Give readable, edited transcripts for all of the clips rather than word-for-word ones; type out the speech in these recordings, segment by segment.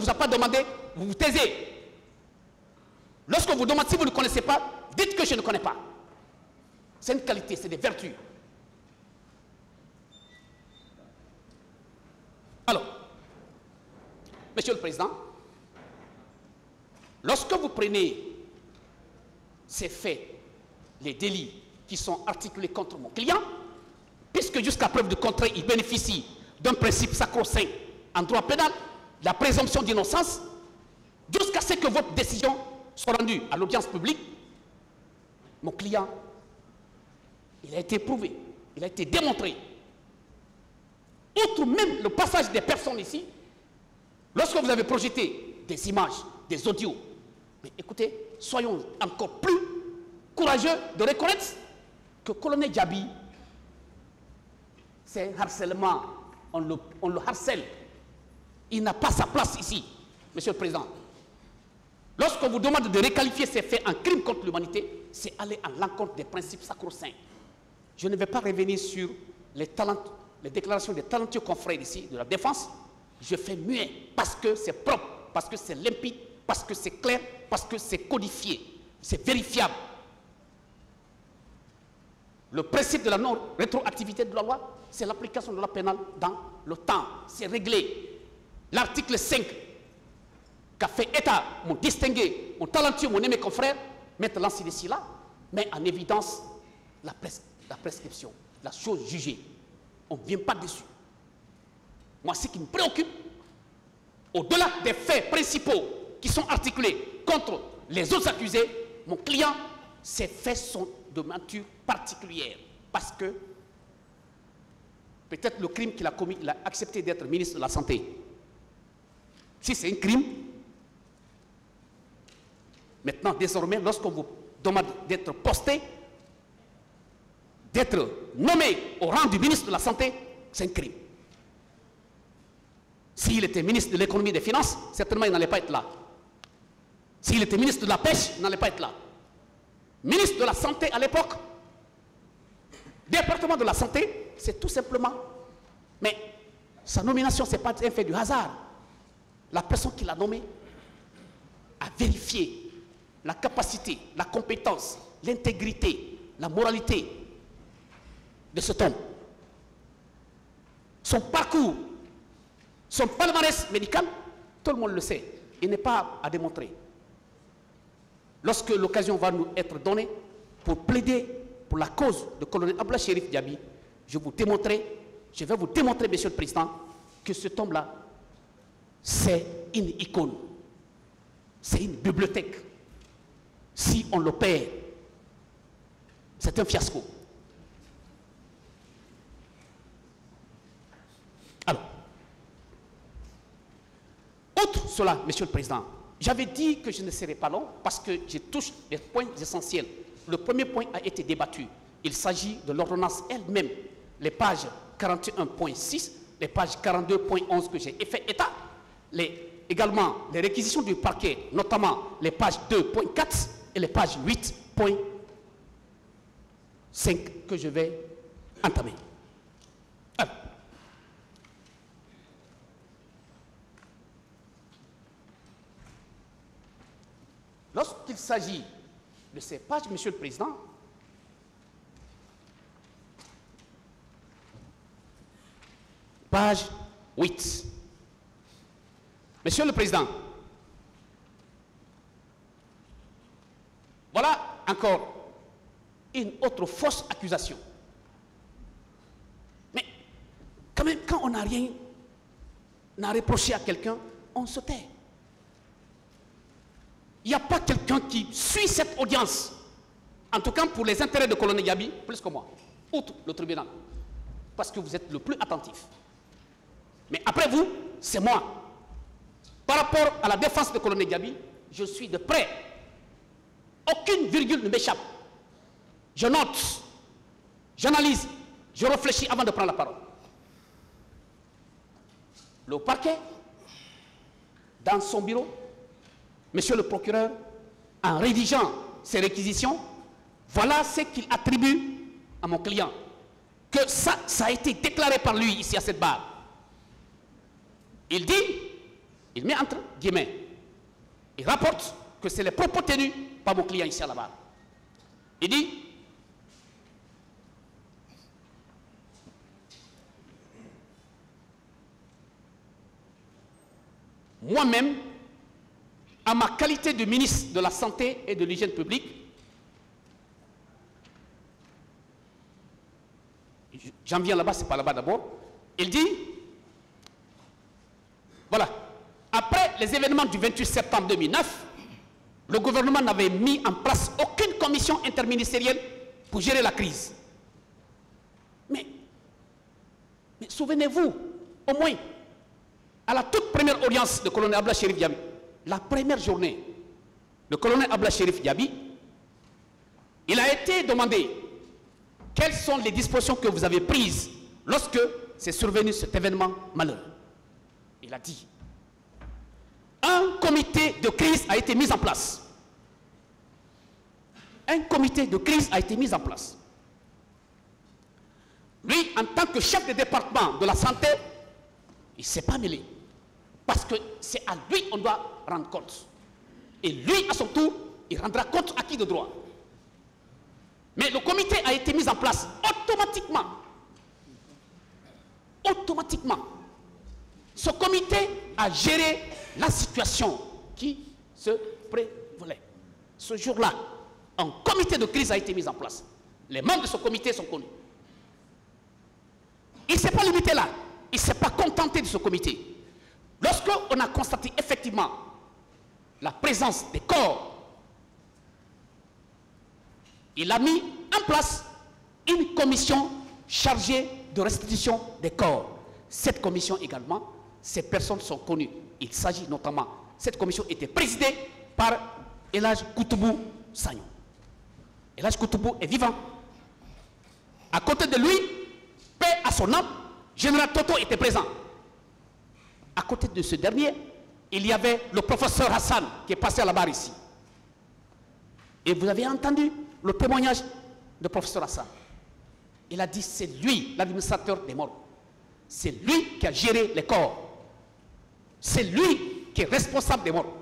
ne vous a pas demandé, vous vous taisez. Lorsqu'on vous demande si vous ne connaissez pas, dites que je ne connais pas. C'est une qualité, c'est des vertus. Alors, Monsieur le Président, lorsque vous prenez ces faits, les délits qui sont articulés contre mon client, puisque jusqu'à preuve du contraire, il bénéficie d'un principe sacro-saint en droit pénal, la présomption d'innocence, jusqu'à ce que votre décision soit rendue à l'audience publique, mon client, il a été prouvé, il a été démontré. Outre même le passage des personnes ici, lorsque vous avez projeté des images, des audios, mais écoutez, soyons encore plus courageux de reconnaître que colonel Djabi, c'est un harcèlement, on le harcèle. Il n'a pas sa place ici, Monsieur le Président. Lorsqu'on vous demande de requalifier ces faits en crime contre l'humanité, c'est aller à l'encontre des principes sacro-saints. Je ne vais pas revenir sur les déclarations des talentueux confrères ici de la défense. Je fais muet parce que c'est propre, parce que c'est limpide, parce que c'est clair, parce que c'est codifié, c'est vérifiable. Le principe de la non-rétroactivité de la loi, c'est l'application de la loi pénale dans le temps. C'est réglé. L'article 5 qu'a fait État, mon distingué, mon talentueux, mon aimé confrère, mettre l'ancien ici là, met en évidence la prescription, la chose jugée. On ne vient pas dessus. Moi, ce qui me préoccupe, au-delà des faits principaux qui sont articulés contre les autres accusés, mon client, ces faits sont de nature particulière. Parce que peut-être le crime qu'il a commis, il a accepté d'être ministre de la Santé. Si c'est un crime, maintenant, désormais, lorsqu'on vous demande d'être posté, d'être nommé au rang du ministre de la Santé, c'est un crime. S'il était ministre de l'économie et des finances, certainement il n'allait pas être là. S'il était ministre de la pêche, il n'allait pas être là. Ministre de la Santé à l'époque, département de la Santé, c'est tout simplement. Mais sa nomination, ce n'est pas un fait du hasard. La personne qui l'a nommé a vérifié la capacité, la compétence, l'intégrité, la moralité de cet homme. Son parcours, son palmarès médical, tout le monde le sait. Il n'est pas à démontrer. Lorsque l'occasion va nous être donnée pour plaider pour la cause de colonel Abla Chérif Diaby, je vais vous démontrer, Monsieur le Président, que cet homme-là, c'est une icône. C'est une bibliothèque. Si on le perd, c'est un fiasco. Alors, outre cela, Monsieur le Président, j'avais dit que je ne serais pas long parce que je touche les points essentiels. Le premier point a été débattu. Il s'agit de l'ordonnance elle-même, les pages 41.6, les pages 42.11 que j'ai fait état, également les réquisitions du parquet, notamment les pages 2.4 et les pages 8.5 que je vais entamer. Alors, lorsqu'il s'agit de ces pages, Monsieur le Président, page 8. Monsieur le Président, voilà encore une autre fausse accusation. Mais quand même, quand on n'a rien à reprocher à quelqu'un, on se tait. Il n'y a pas quelqu'un qui suit cette audience, en tout cas pour les intérêts de colonel Diaby, plus que moi, outre le tribunal, parce que vous êtes le plus attentif. Mais après vous, c'est moi. Par rapport à la défense de colonel Diaby, je suis de près. Aucune virgule ne m'échappe. Je note, j'analyse, je réfléchis avant de prendre la parole. Le parquet, dans son bureau, Monsieur le procureur, en rédigeant ses réquisitions, voilà ce qu'il attribue à mon client. Que ça a été déclaré par lui ici à cette barre. Il dit Il met entre guillemets. Il rapporte que c'est les propos tenus par mon client ici à la barre. Il dit, moi-même, à ma qualité de ministre de la Santé et de l'Hygiène publique, j'en viens là-bas, c'est pas là-bas d'abord, il dit, voilà, après les événements du 28 septembre 2009, le gouvernement n'avait mis en place aucune commission interministérielle pour gérer la crise. Mais souvenez-vous, au moins, à la toute première audience de colonel Abla Chérif Diaby, la première journée, le colonel Abla Chérif Diaby, il a été demandé quelles sont les dispositions que vous avez prises lorsque s'est survenu cet événement malheureux. Il a dit, un comité de crise a été mis en place. Un comité de crise a été mis en place. Lui, en tant que chef de département de la santé, il ne s'est pas mêlé. Parce que c'est à lui qu'on doit rendre compte. Et lui, à son tour, il rendra compte à qui de droit. Mais le comité a été mis en place automatiquement. Automatiquement. Ce comité a géré la situation qui se prévalait. Ce jour-là, un comité de crise a été mis en place. Les membres de ce comité sont connus. Il ne s'est pas limité là. Il ne s'est pas contenté de ce comité. Lorsqu'on a constaté effectivement la présence des corps, il a mis en place une commission chargée de restitution des corps. Cette commission également, ces personnes sont connues. Il s'agit notamment, cette commission était présidée par El Hadj Koutoubou Sagnon. El Hadj Koutoubou est vivant. À côté de lui, paix à son âme, Général Toto était présent. À côté de ce dernier, il y avait le professeur Hassan qui est passé à la barre ici. Et vous avez entendu le témoignage du professeur Hassan. Il a dit c'est lui, l'administrateur des morts. C'est lui qui a géré les corps. C'est lui qui est responsable des morts.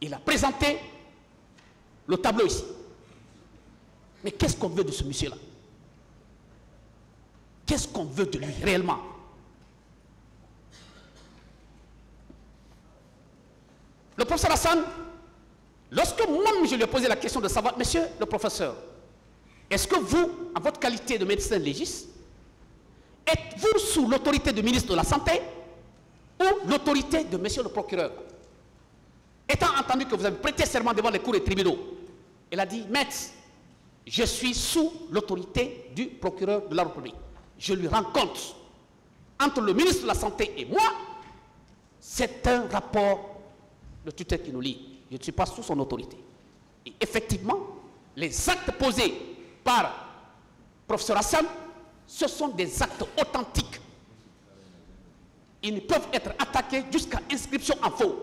Il a présenté le tableau ici. Mais qu'est-ce qu'on veut de ce monsieur-là? Qu'est-ce qu'on veut de lui réellement? Le professeur Hassan, lorsque moi je lui ai posé la question de savoir, monsieur le professeur, est-ce que vous, en votre qualité de médecin légiste, êtes-vous sous l'autorité du ministre de la Santé ou l'autorité de monsieur le procureur? Étant entendu que vous avez prêté serment devant les cours et tribunaux, il a dit, maître, je suis sous l'autorité du procureur de la République. Je lui rends compte. Entre le ministre de la Santé et moi, c'est un rapport de tutelle qui nous lie. Je ne suis pas sous son autorité. Et effectivement, les actes posés par professeur Hassan, ce sont des actes authentiques. Ils ne peuvent être attaqués jusqu'à inscription en faux.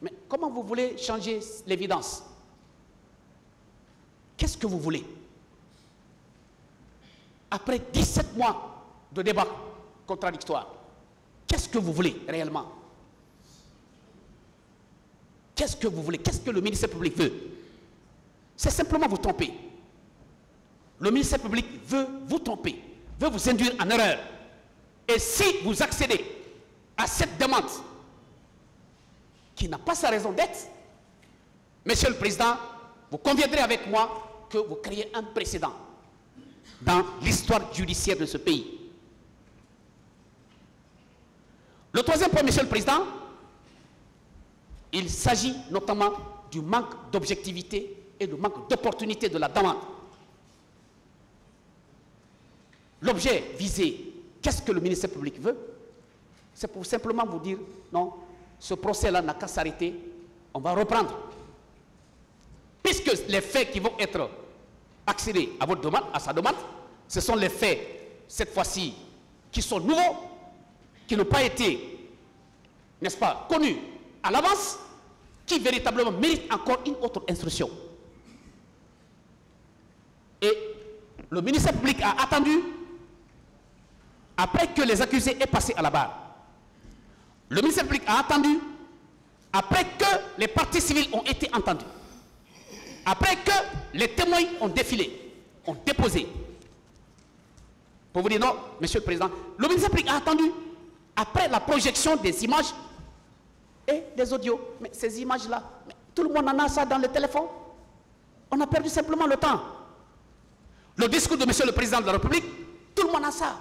Mais comment vous voulez changer l'évidence? Qu'est-ce que vous voulez? Après 17 mois de débat contradictoire, qu'est-ce que vous voulez réellement? Qu'est-ce que vous voulez? Qu'est-ce que le ministère public veut? C'est simplement vous tromper. Le ministère public veut vous tromper, veut vous induire en erreur. Et si vous accédez à cette demande qui n'a pas sa raison d'être, Monsieur le Président, vous conviendrez avec moi que vous créez un précédent dans l'histoire judiciaire de ce pays. Le troisième point, Monsieur le Président, il s'agit notamment du manque d'objectivité et du manque d'opportunité de la demande. L'objet visé, qu'est-ce que le ministère public veut? C'est pour simplement vous dire, non, ce procès-là n'a qu'à s'arrêter, on va reprendre. Puisque les faits qui vont être accédés à votre demande, à sa demande, ce sont les faits, cette fois-ci, qui sont nouveaux, qui n'ont pas été, n'est-ce pas, connus à l'avance, qui véritablement méritent encore une autre instruction. Et le ministère public a attendu après que les accusés aient passé à la barre. Le ministère public a attendu, après que les parties civiles ont été entendues, après que les témoins ont défilé, ont déposé. Pour vous dire non, Monsieur le Président, le ministère public a attendu, après la projection des images et des audios. Mais ces images-là, tout le monde en a ça dans le téléphone. On a perdu simplement le temps. Le discours de Monsieur le Président de la République, tout le monde a ça.